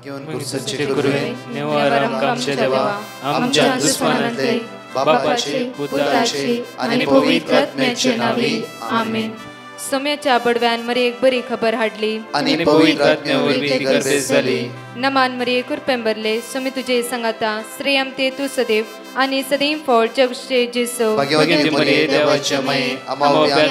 घेऊन कुर्सचे गुरुवे नेवारम आमचे देवा आमच्या दुश्मनांतले बापाचे पुत्राचे आणि पवित्र आत्म्याचे नावे आमेन. सोम्याच्या बडव्यान मरी एक बरी खबर हाडली आणि पवित्र आत्म्यावर ती गर्दी झाली. नमान मरी कुरपेंबरले सोमी तुझे संगाता श्रेयम ते तू सदैव आणि सदैव फळ जगचे जेसो. भाग्यवती मरिये देवाच्या माये आम्हा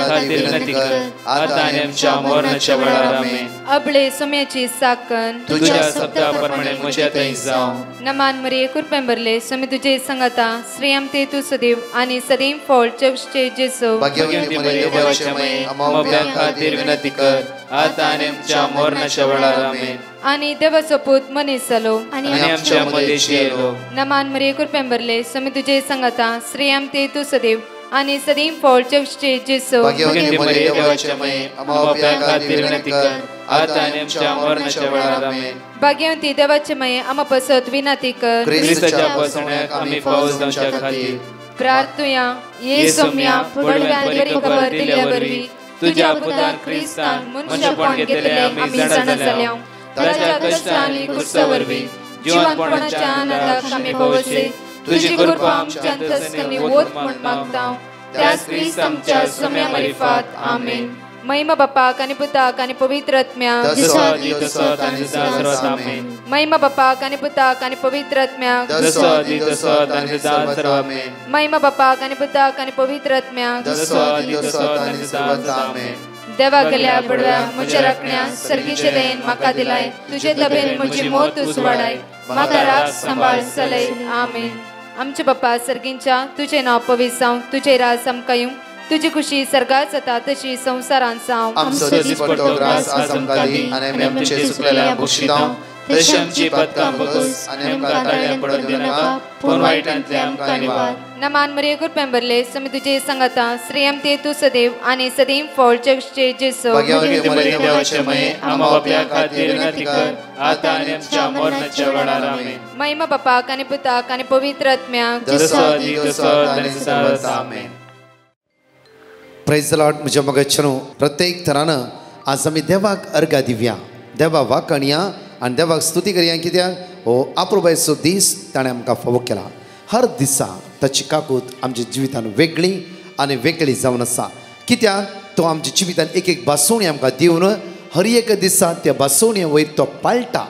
खातीर विनंती कर आता आणि आमच्या मरणाच्या वेळार आमेन. अबळे सोम्याची साकन तुझ्या शब्दाप्रमाणे म्हज्या थंय जावं. नमान मरी कुरपेंबरले सोमी तुझे संगाता श्रेयम ते तू सदैव आणि सदैव फळ जगचे जेसो. भाग्यवती मरिये देवाच्या माये आम्हा खातीर विनंती कर आता आणि आमच्या मरणाच्या वेळार आमेन. आणि देवाचो पूत मनीस जालो आणि आमच्या मध्येशी येलो. नमान मरी कुरपेंबरले सोमी तुझे संगाता श्रेयम ते तू सदैव आणि सदैव फळ जगचे जेसो. भाग्यवती मरिये देवाच्या माये आम्हा खातीर विनंती कर आता आणि आमच्या मरणाच्या वेळार आमेन. भाग्यवती देवाचे माये आम्हा पसत विनंती कर ख्रिस्ताच्या पसण्याक आम्ही पावस जावच्या खातीर प्रार्थुया. ये सोम्या बडव्यान बरी खबर दिल्यावरवी तुझ्या पुतान ख्रिस्तान मनशापण घेतले आम्ही जाणा जाल्या. ताच्या कष्टांनी कुर्सावरवी जीवनपणाच्या आनंदाक आम्ही पवसे तुझी कृपा आमच्या अंतस्करणी वोत म्हण मागता. त्याच ख्रिस्त आमच्या सोम्या मार्फत आमेन. महिमा बापाक आणि पुताक आणि पवित्र आत्म्याक महिमा बापाक आणि पुताक आणि पवित्र आत्म्याक महिमा बापाक आणि पुताक आणि पवित्र आत्म्याक. देवा गेल्या बडव्या म्हज्या राखण्या सर्गीचे देन म्हाका दिलाय. तुझे तबेन म्हजी मोत उसवाडाय म्हाका राख सांबाळ चलय आमेन. आमचे बाप्पा सर्गींच्या तुझे नाव पवित्र जावं. तुझे राज आमकां येवं. तुझी खुशी सर्गात जाता तशी संसारांत जावं. आमचो दिसपट्टो ग्रास आज आमकां दी आनी आमी आमचे सुकलेल्या बक्षितांव तशी आमची पदकां बगस आनी आमकां ताळ्यां पडोवन दिनाका पूण वायटांतले आमकां निवार. नमान मरी कुरपेंबरले सोमी तुझे संगाता श्रेयम ते तू सदैव आणि सदैव फळ जगचे जेसो. भाग्यवती मरिये देवाचे माये आम्हा बाप्या खातीर विनंती कर आता आनी आमच्या मरणाच्या वेळार आमेन. महिमा बापाक आणि पुताक आणि पवित्र आत्म्याक आमेन. Praise the Lord. म्हज्या मगच्छनो प्रत्येक तरानं आज आमी देवाक अर्घा दिवया, देवा वाकणया आनी देवाक स्तुती करया. कित्याक हो अप्रुबायचो दीस ताणें आमकां फावो केला. हर दिसा ताची काकूत आमच्या जिवितान वेगळी आनी वेगळी जावन आसा. कित्याक तो आमच्या जिवितान एक एक बासोवणी आमकां दिवन हर एक दिसा त्या बासोवणे वयर तो पाळटा.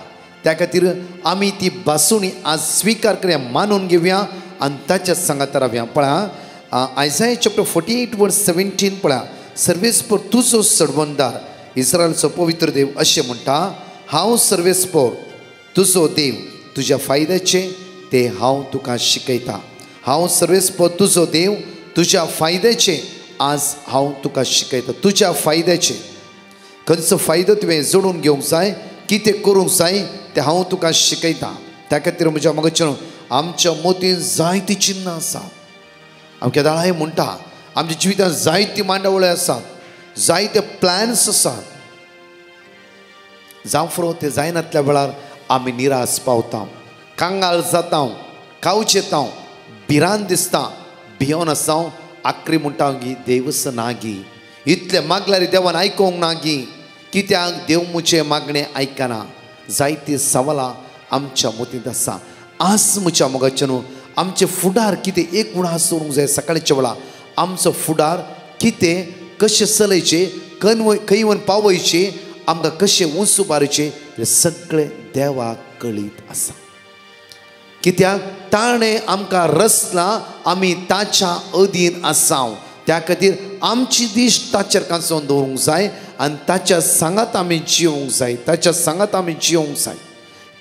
त्या खातीर आमी ती बासोवणी आज स्विकार करया, मानून घेवया आनी ताच्या सांगात रावया. पळया आयसाया चॅप्टर 48:17 पळया. सर्वेस्पर तुजो सडवंदार इस्रायलचो पवित्र देव अशें म्हणटा, हांव सर्वेस्पर तुजो देव, तुज्या फायद्याचे ते हांव तुका शिकयता. हांव सर्वेस्पर तुजो देव, तुज्या फायद्याचे आज हांव तुका शिकयता. तुज्या फायद्याचे खंयचो फायदो तुवें जोडून घेवंक जाय, कितें करूंक जाय तें हांव तुका शिकयता. त्या खातीर म्हज्या मगच्छनो आमच्या मोतीन जायतीं चिन्नां आसात. हांव केदाळाय म्हणटा आमच्या जिवितांत जायतीं मांडावळ्यो आसात, जायते प्लॅन्स आसात. जावं फुरो ते जायनातल्या वेळार आमी निराश पावता, कांगाळ जाता, कावच येता, भिरांत दिसता, भियोन आसा. आखरी म्हणटा गी देवच ना गी, इतले मागल्यार देवान आयकोंक ना गी. कित्याक देव मुचे मागणे आयकना. जायतीं सवालां आमच्या मतींत आसा. आज म्हज्या मोगाच्यानो आमचे फुडार कितें एक उणास सोडूंक जाय. सकाळच्या वेळा आमचो फुडार कितें, कशें चलयचे, खंय वन पावयचे, आमकां कशें उंच उबारचे हें सगळें देवाक कळीत आसा. कित्याक ताणें आमकां रचला, आमी ताच्या अधीन आसाव. त्या खातीर आमची दिश्ट ताचेर कांचोवन दवरूंक जाय आनी ताच्या सांगात आमी जियोंक जाय, ताच्या सांगात आमी जियोंक जाय.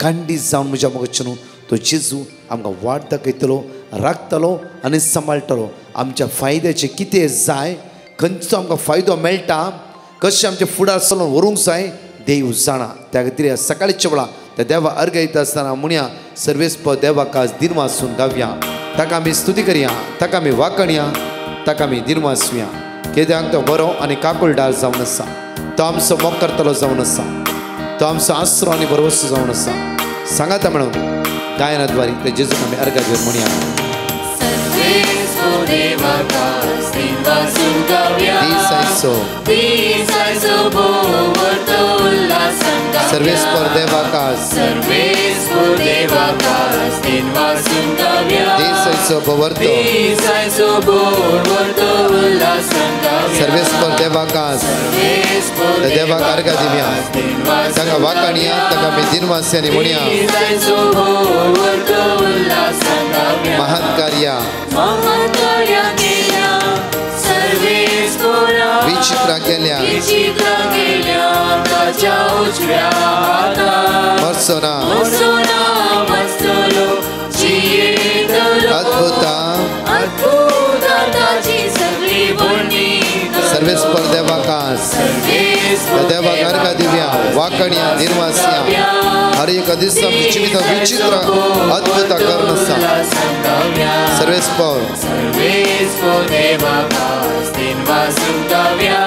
खंडीत जावन म्हज्या मोगाच्यानो तो जेजू आमकां वाट दाखयतलो, राखतलो आनी सांबाळटलो. आमच्या फायद्याचे कितें जाय, खंयचो आमकां फायदो मेळटा, कशें आमचे फुडार चलोवन व्हरूंक जाय देव जाणा. त्या खातीर सकाळच्या वेळा त्या देवा अर्घ येता आसतना म्हणया, सर्वेस्पर देवाक आज दिनवासून गावया, ताका आमी स्तुती करया, ताका आमी वाकणया, ताका आमी दिनवासुया. कित्याक तो बरो आनी काकुळदार जावन आसा. तो आमचो मोग करतलो जावन आसा. तो आमचो आसरो आनी भरवसो जावन आसा. सांगाता म्हणून गायनाद्वारे ते जेजूक आमी अर्घ घेवन म्हणया. देवाकास तेन्वा सुगाव्या दिसायचो भोवतो उल्लासन गाव्या सर्वेस्पर देवाकास तेन्वा सुगाव्या दिसायचो भोवतो भोवतो उल्लासन गाव्या सर्वेस्पर देवाकास देवाकार का दिव्या ताका वाकाणिया ताका मी दिनवास्यानी म्हणया महान कार्या विचित्र केल्या मर्सोना सर्वेस्पर देवाकास देवाकार का दिव्या वाकणिया निर्वासिया हर एक दिवसा जीवित विचित्र अद्भुत कर्णसा सर्वेस्पर देवाकास तेन्वा सुगाव्या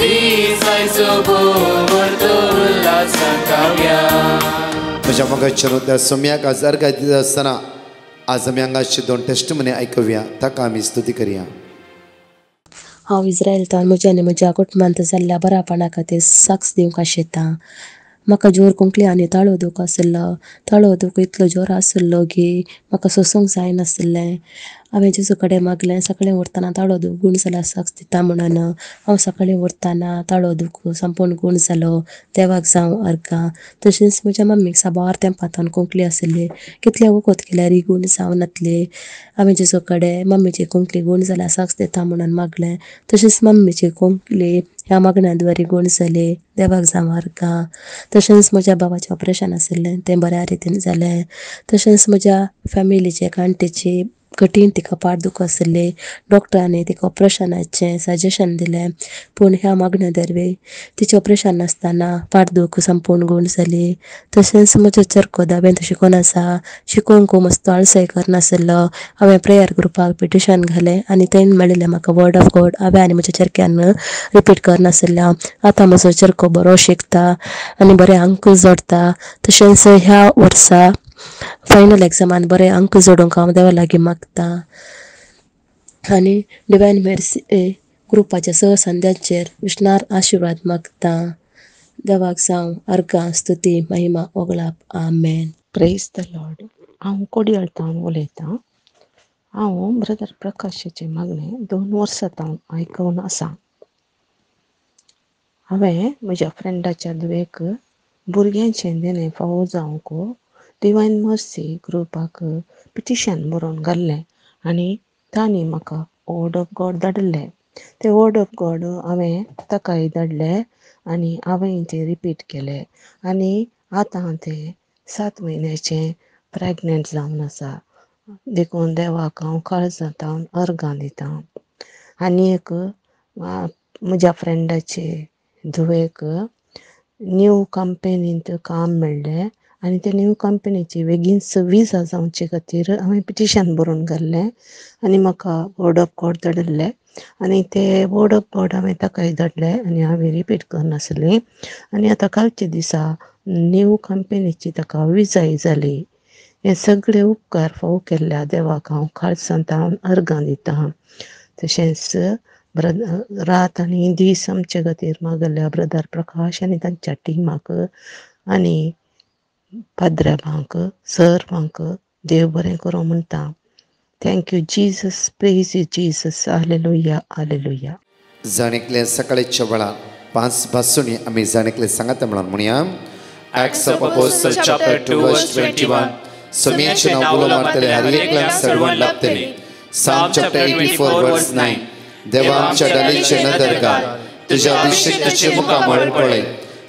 दिसायचो भोवतो उल्लासन गाव्या म्हज्या मगाच्या त्या सोम्याक आज अर्घ्य दिता आसतना आज आमी हांगाची 2 टेस्टमनी आयकुया ताका आमी स्तुती करया हांव इस्रायेलांत म्हज्या आनी म्हज्या कुटुंबांत जाल्ल्या बरापणा खातीर साक्ष दिवंक आशेतां म्हाका जोर कुंकली आनी ताळो दूख आसलो ताळो दूख इतलो जोर आसलो की म्हाका सोसूंक जायनासलें हांवें जेजू कडेन मागलें सकाळीं उरतना ताळो दूख गूण जाला साक्ष दिता म्हणून हांव सकाळीं उरतना ताळो दूख संपूर्ण गूण जालो देवाक जावं अर्घां तशेंच म्हज्या मम्मीक साबार तेंपातान कुंकली आसली कितले वखद केल्यार ही गूण जावं नातली हांवें जेजू कडेन मम्मीची कुंकली गूण जाल्यार साक्ष दिता म्हणून मागलें तशेंच मम्मीची कुंकली ह्या मागण्यांत बरी गूण जाली देवाक जावं अर्घां तशेंच म्हज्या बाबाचें ऑपरेशन आशिल्लें तें बऱ्या रितीन जालें तशेंच म्हज्या फॅमिलीचे आंटीची कठीण तिका पाट दुख आसली डॉक्टरांनी तिका ऑपरेशनाचें सजेशन दिलें पूण ह्या मागण्या दरवेळी तिचें ऑपरेशन नासतना पाट दूख संपूर्ण गूण जाली तशेंच म्हजो चरको धावेंत शिकून आसा शिकोवंक मस्त आळसाय करनासलो हांवें प्रेयर ग्रुपाक पिटिशन घालें आनी तेणें मेळिल्लें म्हाका वर्ड ऑफ गॉड हांवें आनी म्हज्या चरक्यान रिपीट करनासलें आतां म्हजो चरको बरो शिकता आनी बरे अंक जोडता तशेंच ह्या वर्सा फायनल एग्जामान बरे अंक जोडूंक हांव देवा लागीं मागतां आनी डिवायन मेर्सी ग्रुपाच्या सहसंध्यांचेर विश्णार आशिर्वाद मागतां देवाक जावं अर्घां स्तुती महिमा ओगलाप आमेन प्रेज द लॉर्ड हांव कोडयाळतावन उलयतां हांव ब्रदर प्रकाशाचे मागणें 2 वर्सां हांव आयकून आसा हांवें म्हज्या फ्रेंडाच्या दुयेक भुरग्यांचें दिणें फावो जावंक डिवायन मर्सी ग्रुपाक पिटिशन बरोवन घाल्लें आनी तांणी म्हाका वर्ड ऑफ गॉड धाडलें तें वर्ड ऑफ गॉड हांवें ताकाय धाडलें आनी हांवें तें रिपीट केलें आनी आतां तें 7 म्हयन्याचें प्रेग्नंट जावन आसा देखून देवाक हांव काळजांतावन अर्घां दितां आनी एक म्हज्या फ्रेंडाचे धुवेक न्यू कंपनींत काम मेळ्ळें आनी ते न्यू कंपनीची बेगीनच विजा जावचे खातीर हांवें पिटिशन बरोवन घाल्लें आनी म्हाका वर्ड ऑफ गॉड धाडलें आनी ते वर्ड ऑफ गॉड हांवें ताकाय धाडलें आनी हांवें रिपीट करनासलीं आनी आतां कालचे दिसा न्यू कंपनीची ताका विजाय जाली हे सगळे उपकार फावो केल्ल्या देवाक हांव काळजांतावन अर्घां दितां तशेंच रात आनी दीस आमचे खातीर मागल्ल्या ब्रदर प्रकाश आनी तांच्या टिमाक आनी पाद्रबांक सर्वांक देव बरें करूं म्हणटा thank you Jesus praise you Jesus hallelujah hallelujah जाणेकले सकाळच्या वेळार 5 भासुनी आमी जाणेकले सांगात म्हणून म्हणया Acts of Apostles chapter 2 verse 21 सोम्याचे नाव उलो मारतले हर एकल्याक सर्वण लाभतले Psalm chapter 84 verse 9 देवा आमच्या डालीचे नदर घाल तुझ्या अभिषेकाचे मुखामळ पळय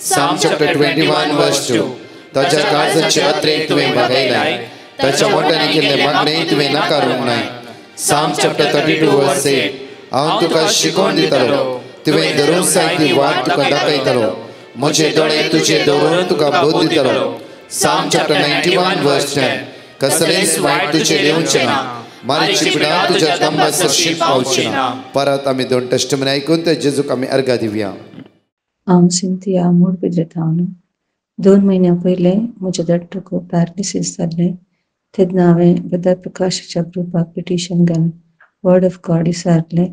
Psalm chapter 21 verse 2 ताच्या काळजाचे अत्रे तुवें बघयलाय ताच्या मोठ्याने केल्ले मागणे तुवें नाकारूंक नाय Psalm chapter 32 verse 8 हांव तुका शिकोवन दितलो तुवें धरून सायती वाट तुका दाखयतलो म्हजे दोळे तुजे दवरून तुका बोध दितलो Psalm chapter 91 verse 10 कसलेच वायट तुजे येवचे ना मारीची पिडा तुज्या तंबा सरशी पावची ना परत आमी 2 टेस्टमनी आयकून ते जेजूक आमी अर्घ्य दिवया हांव सिंथिया मूळ पिद्रेतावन 2 म्हयन्या पयले म्हज्या डॉक्टराक पॅरालिसीस जाल्लें तेन्ना हांवें ब्रदर प्रकाशाच्या ग्रुपाक पिटिशन घालें वर्ड ऑफ गॉड विचारले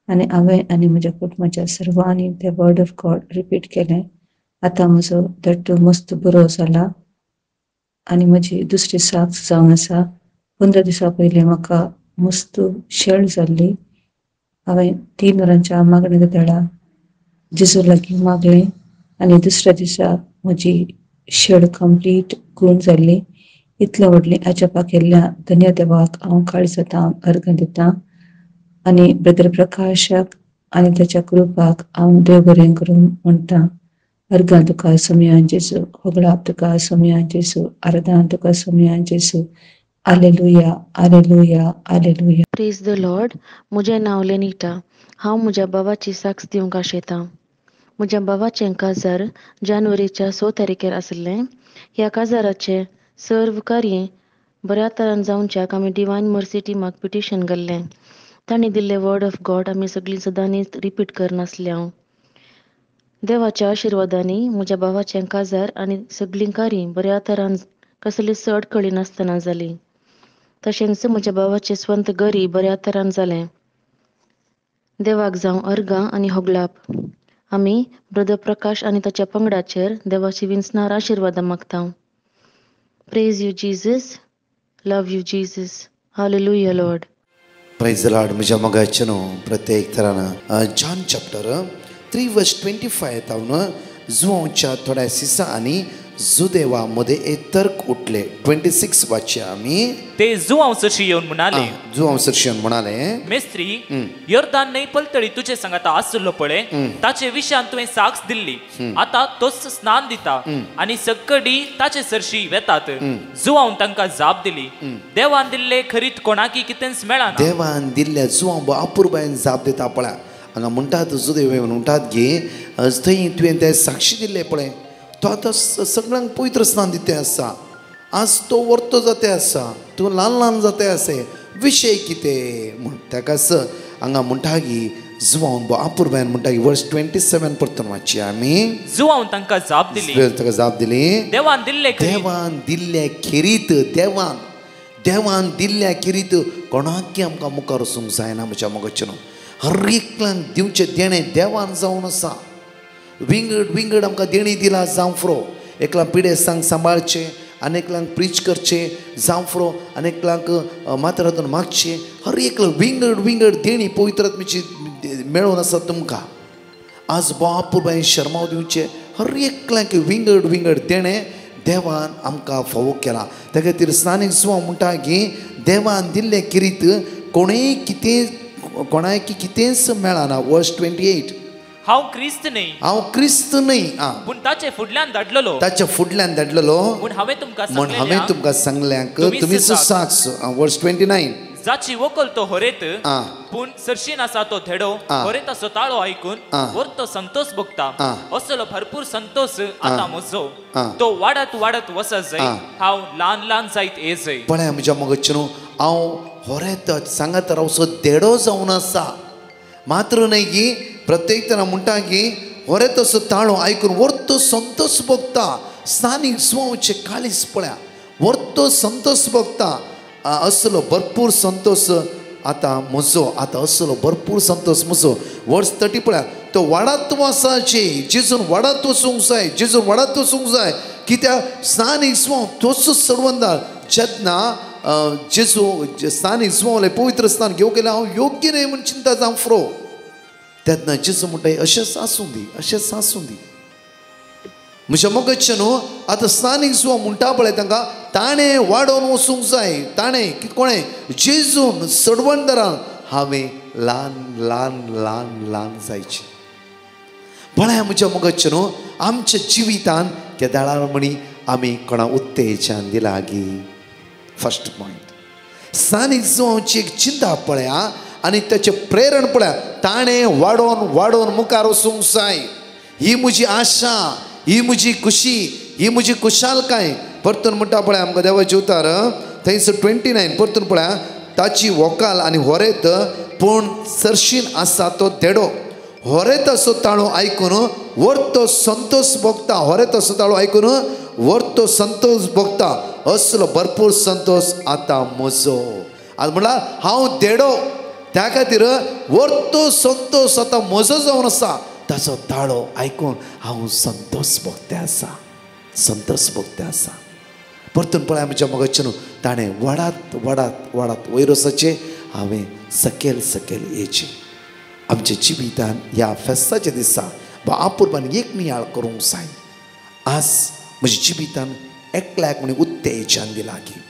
आणि हांवें आनी म्हज्या कुटुंबाच्या सर्वांनी ते वर्ड ऑफ गॉड रिपीट केले. आतां म्हजो दट्टो मस्त बरो जाला आनी म्हजी दुसरी साक्ष जावन आसा. 15 दिसां पयलीं म्हाका मस्त शेळ जाल्ली. हांवें 3 वरांच्या मागणेच्या वेळा जेजू लागीं मागलें आनी दुसऱ्या दिसा म्हजी शेळ कंप्लीट गूण जाल्ली. इतलें व्हडलें अजापां केल्ल्या धन्य देवाक हांव काळजांतल्यान अर्घ दितां आनी ब्रदर प्रकाशाक आनी ताच्या ग्रुपाक हांव देव बरें करूं म्हणटां. अर्गां तुका सोमयान जेजू, होगळाप तुका सोमयान जेजू, आराधना तुका सोमयान जेजू. Hallelujah, hallelujah, hallelujah. Praise the Lord. म्हजें नांव लेनिटा. हांव म्हज्या बाबाची साक्ष दिवंक आशेतां. म्हज्या बाबाचें काजार जानेवारीच्या 6 तारखेर आसलें. ह्या काजाराचें सर्व कार्य बऱ्या तरान जावच्याक आमी डिवायन मर्सी टिमाक पिटिशन घाल्लें. तांणी दिल्ले वर्ड ऑफ गॉड आमी सगळीं सदांच रिपीट करनासले. हांव देवाच्या आशिर्वादांनी म्हज्या बाबाचें काजार आनी सगळीं कार्य बऱ्या तरान कसली चड कळी नासतना जाली. तशेंच म्हज्या बाबाचें स्वंत घरय बऱ्या तरान जालें. देवाक जावं अर्गां आनी होगलाप. आमी ब्रदर प्रकाश आनी ताच्या पंगडाचेर देवाची विंचणार आशिर्वादां मागता. Praise you Jesus, love you Jesus, hallelujah Lord. Praise the Lord. म्हज्या मोगाचें न्हू प्रत्येक तरान जॉन चॅप्टर 3 वर्स 25 तावन जुवांच्या थोड्या दिसां आनी जुदेवा मध्ये एक तर्क उठले. 26 वाचया आमी. ते जुवांव सरशी येवन म्हणाले, जुवांव सरशी येवन म्हणाले, मेस्त्री, योर्दान न्हंय पलतडी तुजे सांगाता आसलो पळय, ताचे विशयान तुवें साक्ष दिल्ली. आतां तोच स्नान दिता आनी सगळी ताचे सरशी वेतात. जुवांव तांकां जाप दिली, देवान दिल्ले खरीत कोणाकी कितेंच मेळना. देवान दिल्ल्या जुवांव अपुरबायेन जाप दिता पळय. हांगा म्हणटात जुदेव म्हणटात की थंय तुवें ते साक्षी दिल्ले पळय, तो आतां सगळ्यांक पवित्र स्नान दिते आसा. आज तो वर्तो जाते आसा, तूं ल्हान ल्हान जाते आसा. विशय कितें म्हण ताकाच हांगा म्हणटा की जुवांव अपुरबायेन म्हणटा की वर्स 27 परतून वाचया आमी. जुवांव तांकां जाप दिली, ताका जाप दिली, देवान दिल्ले देवान दिल्ल्या खेरीत, देवान दिल्ल्या खेरीत कोणाकी आमकां मुखार वचूंक जायना. म्हज्या मोगाचें हर एकल्यांक दिवचें देणें देवान जावन आसा. विंगड आमकां देणी दिला जावं फ्रो. एकल्यांक पिडे सांबाळचे, आनेकल्यांक प्रीच करचे जावं फ्रो, आनेकल्यांक माथेरांतून मागचे. हर एकलो विंगड देणी पवित्र आत्म्याची मेळून आसा तुमकां. आज बापूबाई शर्माव दिवचे. हर एकल्यांक विंगड देणें देवान आमकां फावो केला. त्या खातीर स्नानीक जुवांव म्हणटा की देवान दिल्ले किरीत कोणाकी कितेंच मेळना. वर्स 28, हांव क्रिस्त न्हय पूण ताचे फुडल्यान धाडलेलो म्हूण हांवें तुमकां सांगल्यांक तुमीच साक्ष. वर्स 29, जाची वकल तो होरेत पूण सरशीन आसा तो धेडो होरेताचो ताळो आयकून वर्तो संतोष भोगता. असलो भरपूर संतोष आतां म्हजो. तो वाडत वचत जाय. हांव ल्हान जायत येजय. पळय म्हज्या मोगाचें न्हू, हांव होरेत सांगात रावचो देडो जावन आसा. मात्र न्हय की प्रत्येक तरा म्हणटा की होरेत असो ताळो आयकून वर्तो संतोष भोगता. स्नानीक जुवांवचे काळीज पळया, वर्तो संतोष भोगता. असलो भरपूर संतोष आतां म्हजो. आतां असलो भरपूर संतोष म्हजो. वर्स 30 पळया, तो वाडत वचाचे. जेजून वाडत वचूंक जाय. कित्याक स्नानीक जुवांव तोच सोडवंदार. जेन्ना जेजू स्नानीक जुवांवले पवित्र स्नान घेवंक गेले, हांव योग्य न्हय म्हूण चिंता जावं फ्रो. तेन्ना जेजू म्हणटा अशेंच आसूं दी. म्हज्या मोगाचें न्हू, आतां स्नानीक जुवांव म्हणटा पळय तांकां ताणें वाडोवन वचूंक जाय. ताणें कोणें जेजून सडवणदारान हांवें ल्हान जायचें. पळय म्हज्या मोगाचें न्हू, आमच्या जिवितान केदार म्हणी आमी कोणा उत्तेजन दिला गी. फर्स्ट पॉयंट स्नानीक जुवांवची एक चिंता पळया आनी ताचें प्रेरण पळया. ताणें वाडोवन मुखार वचूंक जाय. ही म्हजी आशा, ही म्हजी खुशी, ही म्हजी खुशालकाय. परतून म्हणटा पळय आमकां देवाचे उतार थंयसर 29 परतून पळया, ताची व्हंकल आनी होरेत पूण सरशीन आसा तो देडो. होरेत असो ताळो आयकून वर्तो संतोष भोगता. होरेत असो ताळो आयकून वर्तो संतोष भोगता. असलो भरपूर संतोष आतां म्हजो. आज म्हणल्यार हांव देडो, त्या खातीर वर्तो संतोष आतां म्हजो जावन आसा ताचो ताळो आयकून हांव संतोष भोगते आसा, संतोष भोगते आसा. परतून पळय आमच्या मोगाच्यान ताणें वाडत वाडत वाडत वयर वचचें, हांवें सकयल सकयल येचें. आमच्या जिवितान ह्या फेस्ताच्या दिसा अपुर्बान एक नियाळ करूंक जाय. आज म्हज्या जिवितान एकल्याक म्हण उत्तेजन दिलां की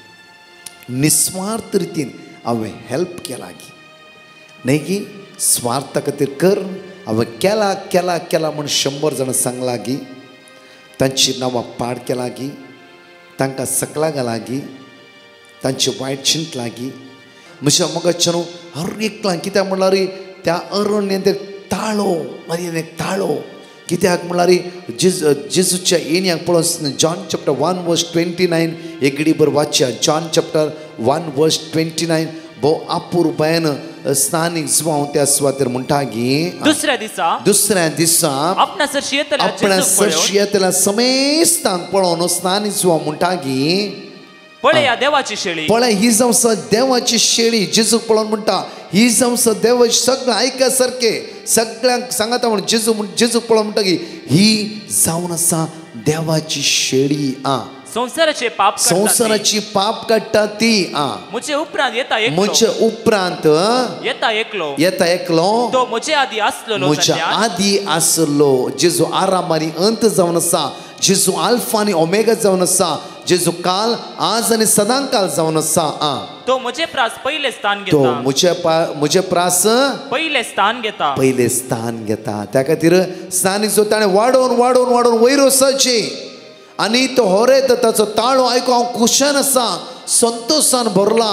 निस्वार्थ रितीन हांवें हेल्प केला की न्ही की स्वार्था खातीर कर, हांवें केला केला केला म्हण 100 जाणां सांगला की तांची नांवां पाड केला की तांकां सकला घाला की तांचे वायट चिंतला की म्हज्या मोगाच्यान हर एकल्यां कित्याक म्हणल्यार त्या अरण्य ताळो मारी ताळो कित्याक म्हणल्यार जेजूच्या येण्याक पळोवन जॉन चॅप्टर 1:29 एक घडी बर वाचया. जॉन चॅप्टर 1:29 भोव अपुर्बायन स्नानीक जुवांव त्या सुवातेर म्हणटा की दुसऱ्या दिसा आपणा सरशी येतल्या समेस्तान पळोवन स्नानीक जुवांव म्हणटा की पळया देवाची शेळी, पळय ही जावं देवाची शेळी. जेजू पळोवन म्हणटा ही जावं देवाची सगळं ऐका सारके सगळ्यांक सांगता म्हणून जेजू पळोवन म्हणटा की ही जावन आसा देवाची शेळी. संसाराची पाप काडटा ती. म्हजे उपरांत येता एकलो तो म्हजे आदी आसलो. जेजू आरामारी अंत जावन आसा, जेजू आल्फा आनी ओमेगा जावन आसा, जेजू काल आज आनी सदांकाल जावन आसा. तो म्हजे प्रास पहिले स्थान तो घेता, म्हजे प्रास पहिले स्थान घेता. त्या खातीर स्थानीक जो ताणें वाडोवन वाडोवन वाडोवन वयर वचचे आनी तो होरेत ताचो ताळो आयकून हांव खुशान आसा, संतोषान भरला.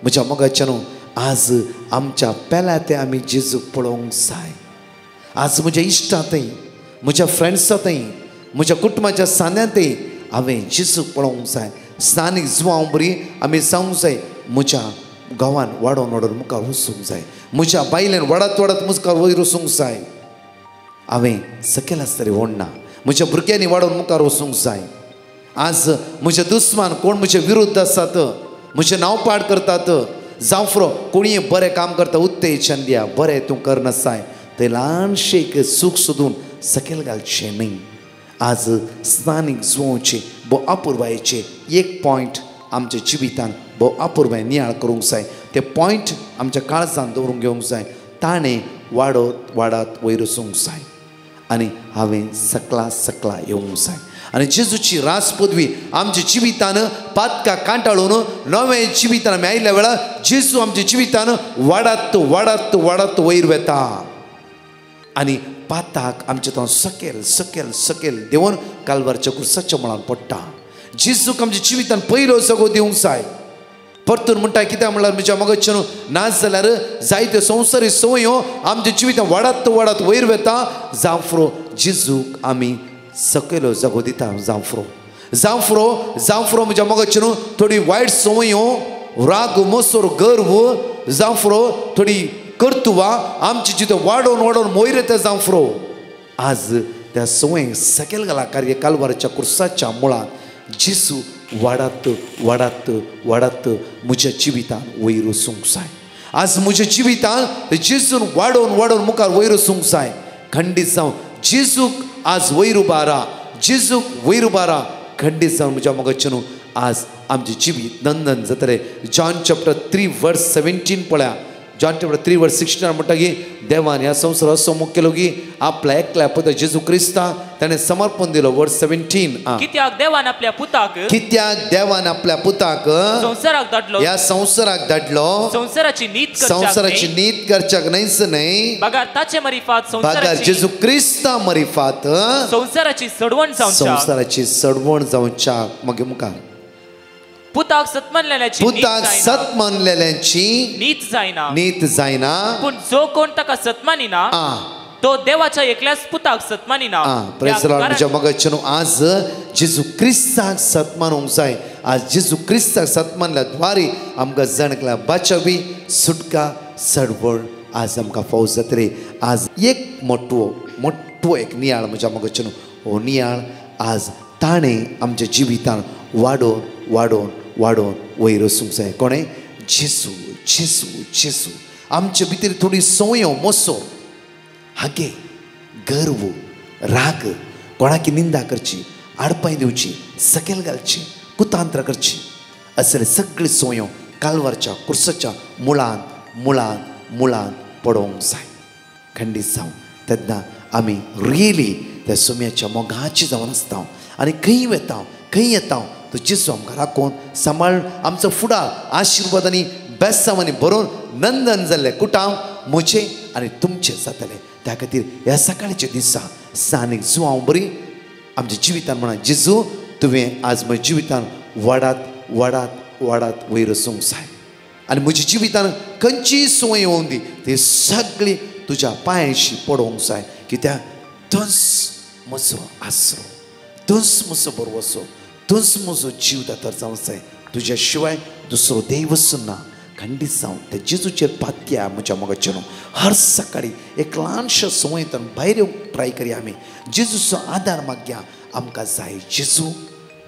म्हज्या मोगाच्यान आज आमच्या पेल्या ते आमी जेजूक पळोवंक जाय. आज म्हज्या इश्टांतय, म्हज्या फ्रेंड्सांतय, म्हज्या कुटुंबाच्या सान्यांतय हांवें जेजूक पळोवंक जाय. स्थानीक जुवांव बरी आमी सांगूंक जाय म्हज्या गांवान वाडोवन वाडोवन मुखार वचूंक जाय, म्हज्या बायलेन वाडत वाडत मुखार वयर वचूंक जाय. हांवें सकयल आसतरी व्हडना म्हज्या भुरग्यांनी वाडोवन मुखार वचूंक जाय. आज म्हजे दुस्मान कोण म्हजे विरुद्ध आसात, म्हजें नांव पाड करतात, जावं फुरो कोणीय बरें काम करता उत्तेजन दिया, बरें तूं करनासाय, थंय ल्हानशें एक सूख सोदून सकयल घालचें न्ही. आज स्थानीक जुवांवचे भोव अपुर्बायेचे एक पॉयंट आमच्या जिवितान भोव अपुर्बाय नियाळ करूंक जाय. ते पॉयंट आमच्या काळजांत दवरूंक घेवंक जाय. ताणें वाडत वाडत वयर वचूंक जाय आनी हांवें सकला येवंक जाय. आनी जेजूची राज पदवी आमच्या जिवितान पातकां कांटाळून नवें जिवितान आमी आयिल्ल्या वेळार जेजू आमच्या जिवितान वाडत वाडत वाडत वयर वेता आनी पाताक आमचे तो सकयल सकयल सकयल देंवन कालवारच्या कुर्साच्या मळार पडटा. जेजूक आमच्या जिवितान पयलो जगो दिवंक जाय. परतून म्हणटा कित्याक म्हणल्यार म्हज्या मोगाच्यान नाच जाल्यार जायत्यो संवसारी संवयो आमच्या जिवितान वाडत वाडत वयर वेता. जावं फुरो जेजूक आमी सकयलो जगो दिता. जावं फुरो म्हज्या मोगाच्यान थोडी वायट संवयो राग मोसोर गर्व जावं फुरो थोडी कर्तुवां आमचे जिवितान वाडोवन वाडोवन वयर येता. जावं फुरो आज त्या संवयेक सकयल घाला कार्य कालवारच्या कुर्साच्या मुळार जेजू वाडत वाडत वाडत म्हज्या जिवितान वयर वचूंक जाय. आज म्हज्या जिवितान जेजून वाडोवन वाडोवन मुखार वयर वचूंक जाय. खंडीत जावं जेजूक आज वयर उबारा, जेजूक वयर उबारा. खंडीत जावन म्हज्या मोगाच्यान आज आमचें जिवीत नंदन जातलें. जॉन चॅप्टर 3:17 पळया. जॉन चॅप्टर 3:16 म्हणटा की देवान ह्या संवसाराक असो मोग केलो की आपल्या एकल्या पुता जेजू क्रिस्ताक ताणें समर्पण दिलो. वर्स 17 कित्याक देवान आपल्या पुताक संवसाराक धाडलो, ह्या संवसाराक धाडलो संवसाराची नीत करच्याक न्हयच न्हय, बगार ताचे मरिफात जेजू क्रिस्ता मरिफात संवसाराची सडवण जावच्या मगे मुखार पुताक सत मानलेल्यांची नीत जायना. पूण जो कोण ताका सत मानिना तो देवाच्या एकल्याच पुताक सत मानिना. Praise Lord. म्हज्या मोगाच्यान आज जेजू क्रिस्ताक सत मानूंक जाय. आज जेजू क्रिस्ताक सत मानल्या द्वारे आमकां जणकल्या बाचावी सुटका सडवण आज आमकां फावो जातली. आज एक मोठो एक नियाळ म्हज्या मोगाच्यान हो नियाळ आज ताणें आमच्या जिवितान वाडोवन वाडोवन वाडोवन वयर वचूंक जाय. कोणें? जेजू जेजू जेजू आमचे भितर थोडी संयो मोसो हागे गर्व राग कोणाकी निंदा करची आडपाय दिवची सकयल घालची कुतांत्र करची असले सगळे सोयो कालवारच्या कुर्साच्या मुळांत मुळांत मुळांत पडोवंक जाय खंडीत जावं तेन्ना आमी रियली त्या सोम्याच्या मोगाची जावन आसता आनी खंय वेता खंय येता तो जेजू आमकां राखून सांबाळ आमचो फुडार आशिर्वादांनी बेसांवांनी बरोवन नंदन जाल्ले कुटांव म्हजे आनी तुमचे जातले त्या खातीर ह्या सकाळच्या दिसा सानीक जो हांव बरी आमच्या जिवितान म्हणा जेजू तुवें आज म्हज्या जिवितान वाडात वाडात वाडात वयर वचूंक जाय आनी म्हज्या जिवितान खंयचीय संवय येवं दी ती सगळी तुज्या पांयाशी पडोवंक जाय कित्याक तोच म्हजो आसरो तोच म्हजो बरवसो तोच म्हजो जीव दातर जावंक जाय तुज्या शिवाय दुसरो देवच ना खंडीत जावं त्या जेजूचेर पातया म्हज्या मोगाचेर हर सकाळी एक ल्हानशा संवयेंतल्यान भायर येवंक ट्राय करया आमी जेजूचो आदार मागया आमकां जाय जेजू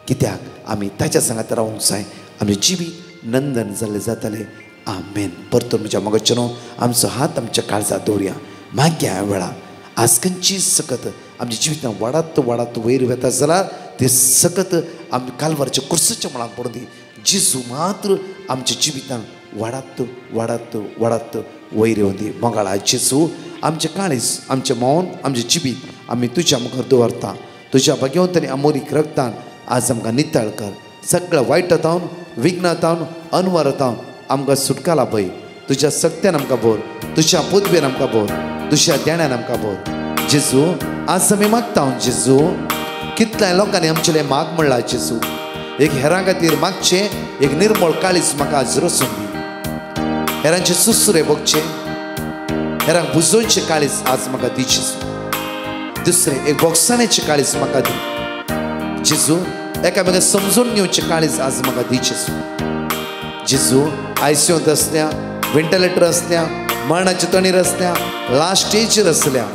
कित्याक आमी ताच्या सांगात रावंक जाय आमचें जिवीत नंदन जाल्लें जातलें आमेन परतून म्हज्या मोगाचेर आमचो हात आमच्या काळजात दवरया मागया ह्या वेळार आज खंयची सकत आमच्या जिवितान वाडत वाडत वयर वेता जाल्यार ते सकत आमी कालवारच्या कुर्साच्या मळार पडून दी जेजू मात्र आमच्या जिवितान वाडत वाडत वाडत वयर येवन दी मोगाळा जेजू आमचें काळीज आमचें मौन आमचें जिवीत आमी तुज्या मुखार दवरता तुज्या भगवंतानी अमोलीक रक्तान आज आमकां नितळ कर सगळ्या वायटांतावन विघ्नांतावन अनवरांतावन आमकां सुटकाला पळय तुज्या सक्त्यान आमकां भर तुज्या पदवेन आमकां भर तुज्या देण्यान आमकां भर जेजू आज आमी मागता जेजू कितल्या लोकांनी आमचेले माग म्हणला जेजू एक हेरां खातीर मागचें एक निर्मळ काळीज म्हाका आज रचून दी हेरांचे सुसरे भोगचे हेरांक बुजोवचें काळीज आज म्हाका दी जेजू दुसरें एक भोगसाणेचें काळीज म्हाका दी जेजू एकामेकांक समजून घेवचें काळीज आज म्हाका दी जेजू जेजू आयसीयूंत आसल्या व्हेंटिलेटर आसल्या मरणाच्या तणीर आसल्या लास्ट स्टेजीर आसल्या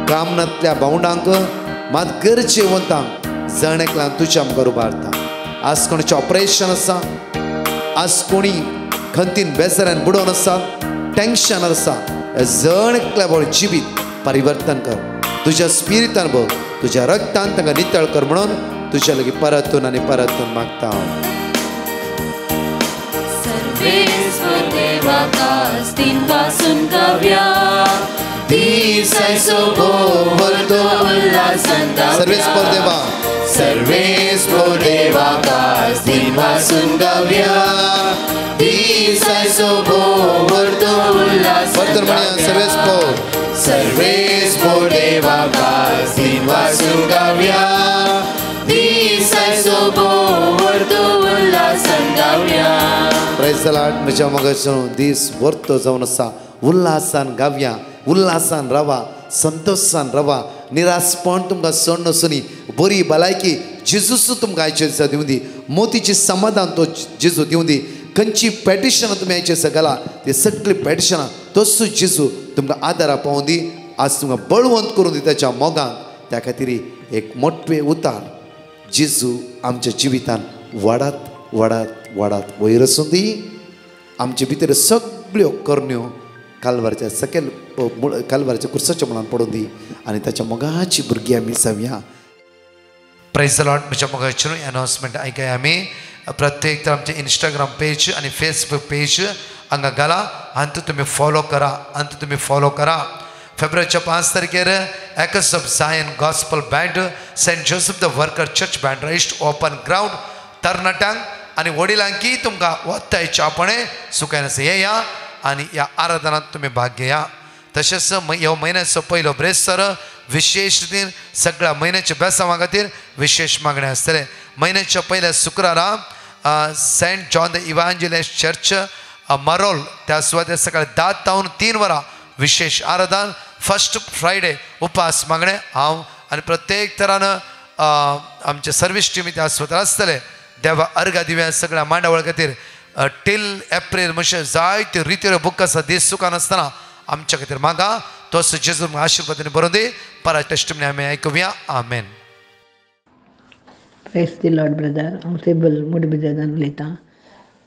कामनांतल्या भावंडांक मात गरजेवंतांक जण एकल्यान तुज्या आमकां उबारता आज कोणाचें ऑपरेशन आसा आज कोणी खंतीन बेजारान बुडोवन आसा टेंशन आसा जण एकल्या बळ जिवीत परिवर्तन कर तुज्या स्पिरितान बघ तुज्या रक्तान तांकां नितळ कर म्हणून तुज्या लागीं परतून आनी परतून मागता सर्वेस por देवा कास दिन वासून गावया दिसायचो भोव वर्तो उल्हास सर्वेस por देवा कास दिन वासून गावया दिसायचो भोव वर्तो उल्हासान गावया प्रेज द लॉर्ड म्हज्या मोगाचो दीस वर्तो जावन आसा उल्हासान गावया उल्हासान रावा संतोषान रवा निराशपण तुमकां सण नसुनी बरी भलायकी जेजूच तुमकां आयचे दिसा दिवं दी मोतीचें समाधान तो जेजू दिवं दी खंयची पॅटिशनां तुमी आयचे दिसा घाला ती सगळी पॅटिशनां तोच जेजू तुमकां आदारा पावोवन दी आज तुमकां बळवंत करून दी ताच्या मोगान त्या खातीर एक मोठे उतार जेजू आमच्या जिवितान वाडत वाडत वाडत वयर वचून दी आमचे भितर सगळ्यो करण्यो कालवारच्या सकयल कालवारच्या कुर्साच्या मळार पडून दी आनी ताच्या मोगाची भुरगीं आमी जावया प्रेज द लॉर्ड म्हज्या मोगाचेर अनाउन्समेंट आयकय आमी प्रत्येक तर आमचे इंस्टाग्राम पेज आनी फेसबुक पेज हांगा घाला आनी तुमी फॉलो करा आनी तुमी फॉलो करा फेब्रुवारीच्या 5 तारखेर X of Zion gospel band Saint Joseph the Worker church band east open ground तरणाट्यांक आनी वडिलांकी तुमकां वत्तायच्या आपणे सुखान येया आनी ह्या आराधनांत तुमी भाग घेया तशेंच ह्या म्हयन्याचो पयलो ब्रेस्तर विशेष रितीन सगळ्या म्हयन्याच्या बेसांवा खातीर विशेष मागणे आसतले म्हयन्याच्या पयल्या शुक्रारा Saint John the Evangelist church Marol त्या सुवातेर सकाळी 10 तावन 3 वरां विशेष आराधन फर्स्ट फ्रायडे उपास मागणे हांव आनी प्रत्येक तरान आमचे सर्वीस टीमी त्या सुवातेर आसतले देवा अर्घा दिव्या सगळ्या मांडावळ खातीर टील एप्रील म्हणजे जायते रितीर बूक आसा दीस सुखान आसतना आमच्या खातीर मागा तोच जेजू आशिर्वादाने बरोवन दी परा टेस्टिमनी आमी आयकुया amen praise the Lord brother हांव सेबल मुडबिजान उलयतां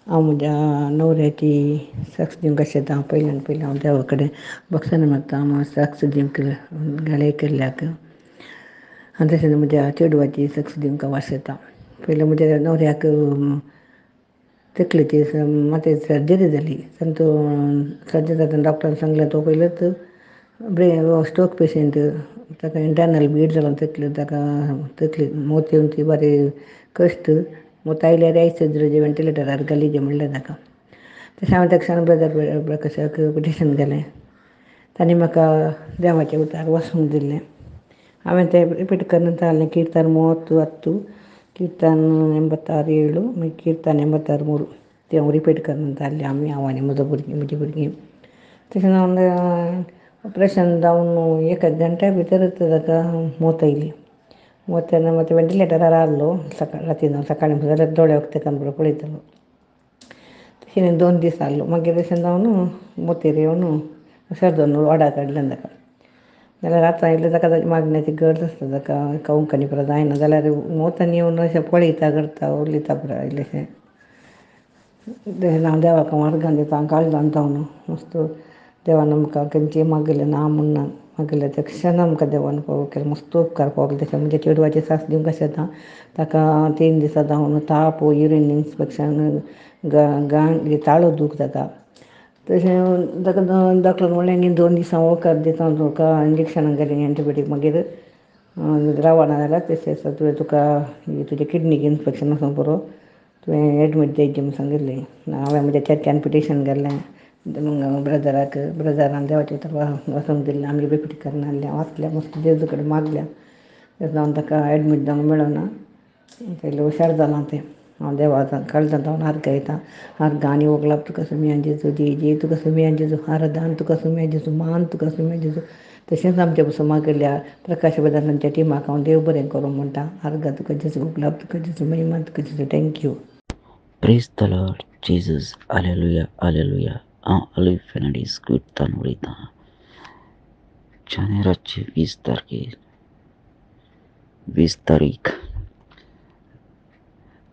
हांव म्हज्या न्हवऱ्याची साक्ष दिवंक शेतां पयल्यान पयलीं हांव देवा कडेन भक्सना मागता हांव साक्ष दिवंक घाले केल्ल्याक आनी तशेंच म्हज्या चेडवाची साक्ष दिवंक वासयता. पयलीं म्हज्या न्हवऱ्याक तकलेची मातयेची सर्जरी जाली तो सर्जरी जातना डॉक्टरान सांगलें तो पयलींच स्ट्रोक पेशंट ताका इंटर्नल ब्लीड जालो तकलेक ताका तकलेक मोत येवन ती बरी कश्ट मोत आयल्यार आयसीयूचे वेंटिलेटरार घालीचें म्हणलें ताका. तशें हांवें ताका सांगलें ब्रदर प्रकाशाक पिटिशन घालें. तांणी म्हाका देवाचें उतार वाचूंक दिलें. हांवें तें रिपीट करना जालें कीर्तन 38 कीर्तन 86 मागीर कीर्तन 83 तें हांव रिपीट करना जाल्लें हांव आनी म्हजीं भुरगीं. तशें जावन ऑपरेशन जावन 1 घंट्या भितरच ताका मोत आयली. मोत तेन्ना मात वेंटिलेटरार आहलो रातीन सकाळीं जाल्यार दोळे वखदां बरो पळयतालो. तशें 2 दीस आहलो मागीर तशें जावन मोतीर येवन सर्जन वॉर्डाक हाडलें ताका. जाल्यार आतां इल्लें ताका मागण्याची गरज आसता ताका कवंकणी पुरो जायना जाल्यार मोतान येवन अशें पळयता करता उलयता पुरो इल्लेशें. हांव देवाक मार्गां दिता काळजान जावन मस्त देवान आमकां खंयचें मागलें ना म्हणना मागलें त्या क्षणां आमकां देवान फावो केलें मस्त उपकार फावो केले. तशें म्हणजे चेडवाची सास दिवंक शेतां ताका 3 दिसां जावन ताप युरीन इन्स्पेक्शन ताळो दूख जाता. तशें ताका डॉक्टरान म्हणलें 2 दिसां वखद दिता तुका इंजेक्शनां घालीं एंटिबायोटीक मागीर रावना जाल्यार तशें आसा तुका तुज्या किडनीक इन्फेक्शन आसा पुरो तुवें एडमीट जावचें म्हूण सांगिल्लें. हांवें म्हज्या चर्चान पिटिशन घालें ब्रदराक ब्रदरान देवाचें उतर वाचूंक दिलें आमी रिपीट करना जाल्लें वाचलें मस्त देवजा कडेन मागल्या तें जावन ताका एडमीट जावंक मेळना पयलीं हुशार जालां तें. हांव देवा काळजान जावन आर्गां येता आर्गां आनी वगलाप तुका सुमया जेजू जी तुका सुमया जेजू आराधन तुका सुमया जेजू मान तुका सुमया जेजू. तशेंच आमचे पसून मागल्या प्रकाश ब्रदरांच्या टिमाक हांव देव बरें करूं म्हणटा. आर्गां तुका जेजू वगलाप तुका जेजू महिमा तुका जेजू thank you. Praise the Lord Jesus hallelujah hallelujah. हांव ऑलिव्ह फेर्नांडीस कीर्तन उलयतां. जानेराची 20 तारीख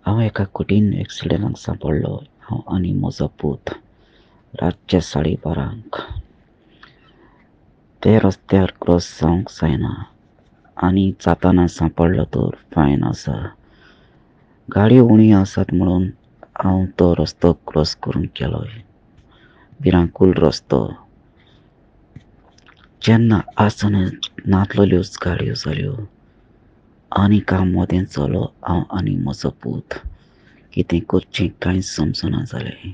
हांव एका कठीण एक्सिडेंटाक सांपडलो. हांव आनी म्हजो पूत रातचे 12:30 ते रस्त्यार क्रॉस जावंक जायना आनी जाताना सांपडलो तर फायन आसा. गाडयो उण्यो आसात म्हणून हांव तो रस्तो क्रॉस करून गेलोय. भिरांकूळ रस्तो. जेन्ना आसनच नासलेल्योच गाडयो जाल्यो आनी काम मदें चलो हांव आनी म्हजो पूत. कितें करचें कांयच समजना जालें.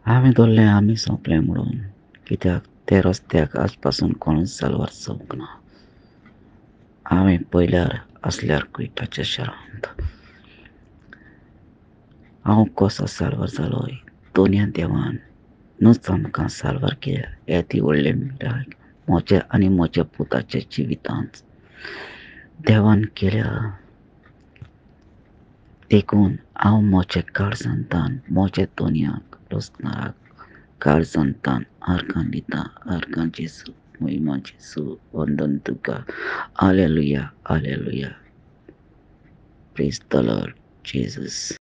हांवें धरलें आमी सोंपलें म्हणून कित्याक त्या रस्त्याक आज पासून कोणूच साल्वार चलूंक ना. हांवें पयल्यार आसल्यार कुयटाच्या शारांत. हांव कसो साल्वार जालोय तोनया देवान न्हूच आमकां साल्वार केल्या हें ती व्हडली मिराक म्हज्या आनी म्हज्या पुताच्या जिवितांत देवान केल्या. देखून हांव म्हज्या काळजांतल्यान म्हज्या तोनयाक लुसणाराक काळजांतल्यान आर्गां दितां. आर्गां जेजू महिमा जेजू वंदन तुका hallelujah hallelujah. Praise the Lord Jesus.